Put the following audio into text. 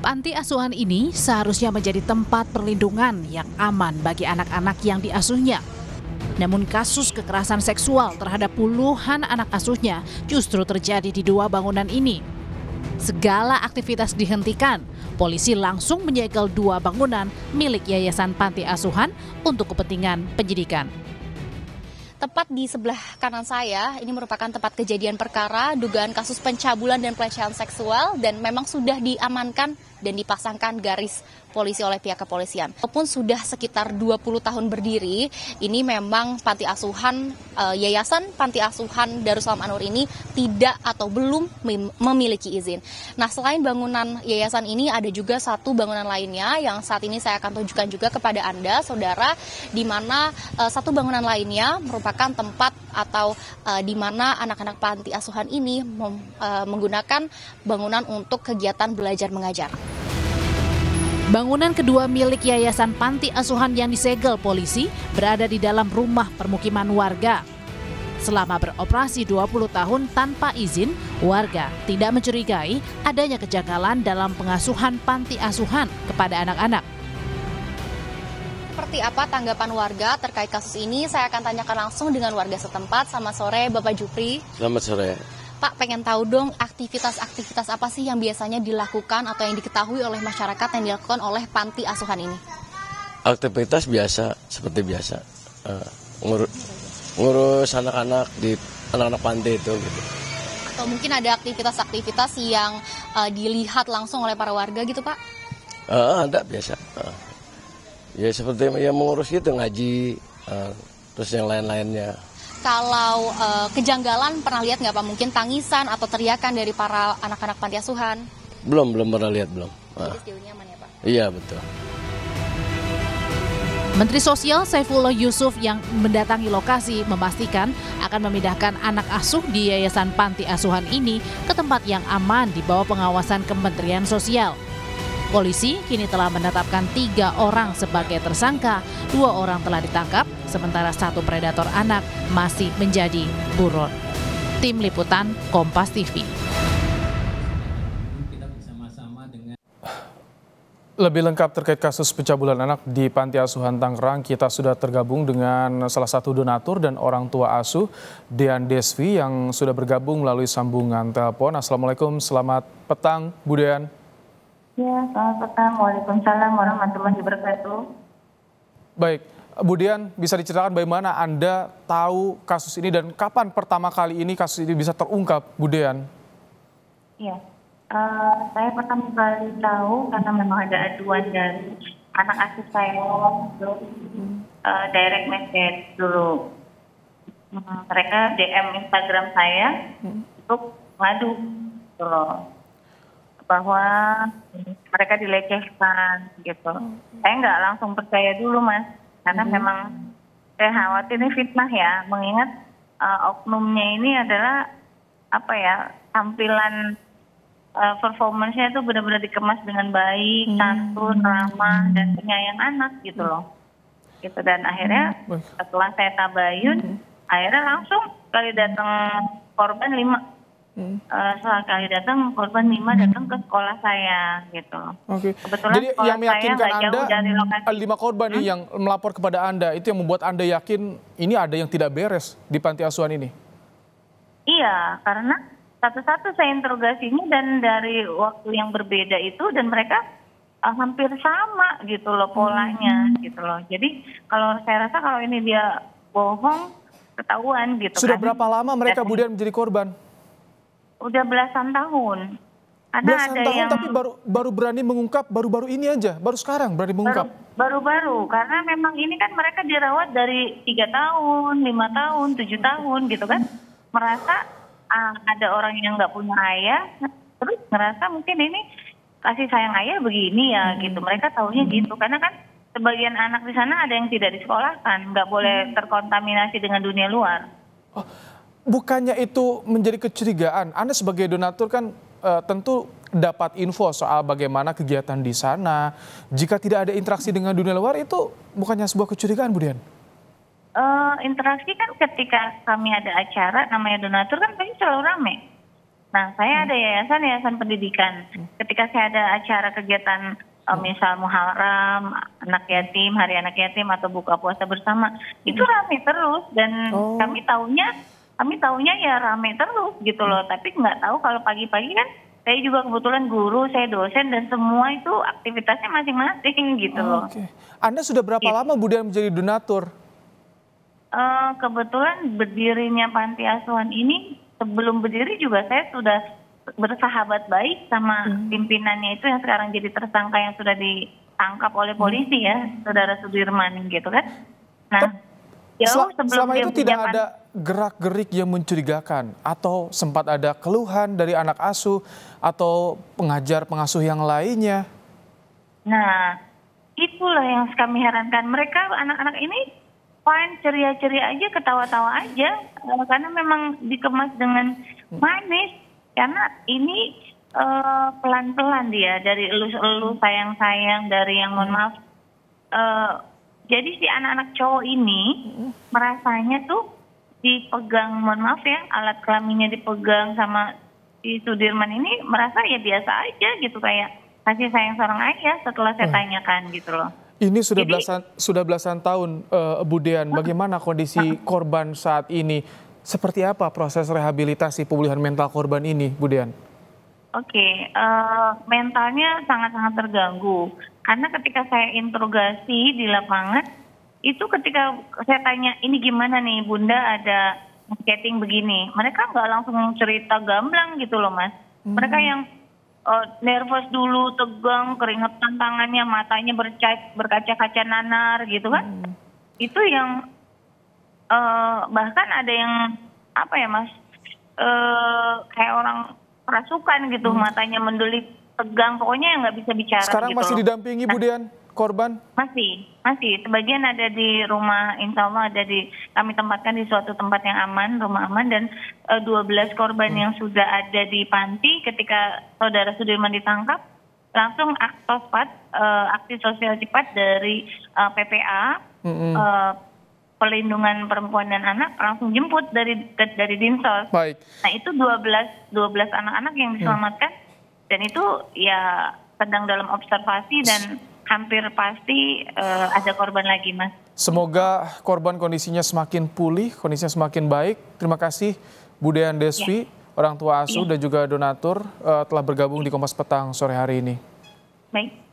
Panti asuhan ini seharusnya menjadi tempat perlindungan yang aman bagi anak-anak yang diasuhnya. Namun kasus kekerasan seksual terhadap puluhan anak asuhnya justru terjadi di dua bangunan ini. Segala aktivitas dihentikan, polisi langsung menyegel dua bangunan milik Yayasan Panti Asuhan untuk kepentingan penyidikan. Tepat di sebelah kanan saya, ini merupakan tempat kejadian perkara dugaan kasus pencabulan dan pelecehan seksual dan memang sudah diamankan dan dipasangkan garis polisi oleh pihak kepolisian. Walaupun sudah sekitar 20 tahun berdiri, ini memang panti asuhan, Yayasan Panti Asuhan Darussalam An-Nur ini tidak atau belum memiliki izin. Nah, selain bangunan yayasan ini ada juga satu bangunan lainnya yang saat ini saya akan tunjukkan juga kepada Anda, saudara, di mana satu bangunan lainnya merupakan tempat atau di mana anak-anak panti asuhan ini menggunakan bangunan untuk kegiatan belajar mengajar. Bangunan kedua milik Yayasan Panti Asuhan yang disegel polisi berada di dalam rumah permukiman warga. Selama beroperasi 20 tahun tanpa izin, warga tidak mencurigai adanya kejanggalan dalam pengasuhan panti asuhan kepada anak-anak. Seperti apa tanggapan warga terkait kasus ini? Saya akan tanyakan langsung dengan warga setempat. Selamat sore, Bapak Jupri. Selamat sore. Pak, pengen tahu dong aktivitas-aktivitas apa sih yang biasanya dilakukan atau yang diketahui oleh masyarakat yang dilakukan oleh panti asuhan ini? Aktivitas biasa, seperti biasa. Ngurus anak-anak di anak-anak panti itu. Gitu. Atau mungkin ada aktivitas-aktivitas yang dilihat langsung oleh para warga gitu, Pak? Ada biasa. Ya seperti yang mengurus gitu, ngaji, terus yang lain-lainnya. Kalau kejanggalan pernah lihat nggak Pak? Mungkin tangisan atau teriakan dari para anak-anak panti asuhan? Belum pernah lihat, belum. Jadi sejauh ini aman ya Pak? Iya, betul. Menteri Sosial Saifullah Yusuf yang mendatangi lokasi memastikan akan memindahkan anak asuh di Yayasan Panti Asuhan ini ke tempat yang aman di bawah pengawasan Kementerian Sosial. Polisi kini telah menetapkan 3 orang sebagai tersangka, 2 orang telah ditangkap, sementara 1 predator anak masih menjadi buron. Tim Liputan Kompas TV. Lebih lengkap terkait kasus pencabulan anak di Panti Asuhan Tangerang, kita sudah tergabung dengan salah satu donatur dan orang tua asuh, Dean Desvi, yang sudah bergabung melalui sambungan telepon. Assalamualaikum, selamat petang, Bu Dean. Ya, selamat petang. Waalaikumsalam warahmatullahi wabarakatuh. Baik, Bu Dean, bisa diceritakan bagaimana Anda tahu kasus ini dan kapan pertama kali ini kasus ini bisa terungkap, Bu Dean? Iya, saya pertama kali tahu karena memang ada aduan dari anak asuh saya, direct message dulu. Mereka DM Instagram saya untuk ngadu gitu loh, bahwa mereka dilecehkan gitu. Saya nggak langsung percaya dulu, Mas, karena memang saya khawatir ini fitnah ya, mengingat oknumnya ini adalah apa ya, tampilan performance-nya itu benar-benar dikemas dengan baik, santun, ramah, dan penyayang anak gitu loh. Gitu, dan akhirnya setelah saya tabayun, akhirnya langsung kali datang korban 5. Setelah kali datang korban 5 datang ke sekolah saya gitu. Oke. Kebetulan jadi yang meyakinkan Anda, dari 5 korban nih yang melapor kepada Anda, itu yang membuat Anda yakin ini ada yang tidak beres di panti asuhan ini? Iya, karena satu-satu saya interogasinya dan dari waktu yang berbeda itu, dan mereka hampir sama gitu loh polanya gitu loh. Jadi kalau saya rasa kalau ini dia bohong ketahuan gitu. Sudah kan. berapa lama mereka kemudian menjadi korban? Udah belasan tahun. Karena belasan ada tahun yang tapi baru berani mengungkap baru-baru ini aja, baru sekarang berani mengungkap. Baru-baru, karena memang ini kan mereka dirawat dari 3 tahun, 5 tahun, 7 tahun gitu kan. Merasa ada orang yang nggak punya ayah, terus ngerasa mungkin ini kasih sayang ayah begini ya gitu. Mereka taunya gitu, karena kan sebagian anak di sana ada yang tidak disekolahkan, nggak boleh terkontaminasi dengan dunia luar. Oh, bukannya itu menjadi kecurigaan? Anda sebagai donatur kan tentu dapat info soal bagaimana kegiatan di sana. Jika tidak ada interaksi dengan dunia luar, itu bukannya sebuah kecurigaan, Bu Dian? Interaksi kan ketika kami ada acara namanya donatur kan pasti selalu rame. Nah, saya ada yayasan pendidikan. ketika saya ada acara kegiatan misal Muharram, anak yatim, hari anak yatim atau buka puasa bersama, itu rame terus dan kami taunya ya rame terus gitu loh. Tapi nggak tahu kalau pagi-pagi kan saya juga kebetulan guru, saya dosen dan semua itu aktivitasnya masing-masing gitu loh. Oke. Anda sudah berapa lama Bu Dian menjadi donatur? Kebetulan berdirinya panti asuhan ini, sebelum berdiri juga saya sudah bersahabat baik sama pimpinannya itu yang sekarang jadi tersangka yang sudah ditangkap oleh polisi ya, Saudara Sudirman gitu kan. Nah, selama itu tidak ada gerak-gerik yang mencurigakan atau sempat ada keluhan dari anak asuh atau pengajar pengasuh yang lainnya? Nah, itulah yang kami herankan. Mereka anak-anak ini fine, ceria-ceria aja, ketawa-tawa aja, karena memang dikemas dengan manis. Karena ini pelan-pelan dia, dari elus-elus, sayang-sayang, dari yang mohon maaf. Jadi si anak-anak cowok ini merasanya tuh dipegang, mohon maaf ya, alat kelaminnya dipegang sama si Sudirman ini, merasa ya biasa aja gitu, kayak kasih sayang seorang ayah setelah saya tanyakan gitu loh. Ini sudah belasan tahun, Bu Dian. Bagaimana kondisi korban saat ini? Seperti apa proses rehabilitasi pemulihan mental korban ini, Bu Dian? Oke, mentalnya sangat-sangat terganggu. Karena ketika saya interogasi di lapangan, itu ketika saya tanya, ini gimana nih Bunda ada chatting begini. Mereka nggak langsung cerita gamblang gitu loh Mas. Mereka yang nervous dulu, tegang, keringetan tangannya, matanya berkaca-kaca nanar gitu kan. Itu yang bahkan ada yang apa ya Mas, kayak orang kerasukan gitu, matanya mendelik, tegang, pokoknya yang nggak bisa bicara. Sekarang gitu masih loh. didampingi Bu Dian korban? Masih. Sebagian ada di rumah, insya Allah ada kami tempatkan di suatu tempat yang aman, rumah aman, dan 12 korban yang sudah ada di panti ketika Saudara Sudirman ditangkap, langsung aksi sosial cepat dari PPA, Pelindungan Perempuan dan Anak, langsung jemput dari Dinsos. Baik. Nah itu 12 anak-anak yang diselamatkan, dan itu ya sedang dalam observasi dan hampir pasti ada korban lagi, Mas. Semoga korban kondisinya semakin pulih, kondisinya semakin baik. Terima kasih Bu Dian Desvi, orang tua asuh dan juga donatur telah bergabung di Kompas Petang sore hari ini. Baik.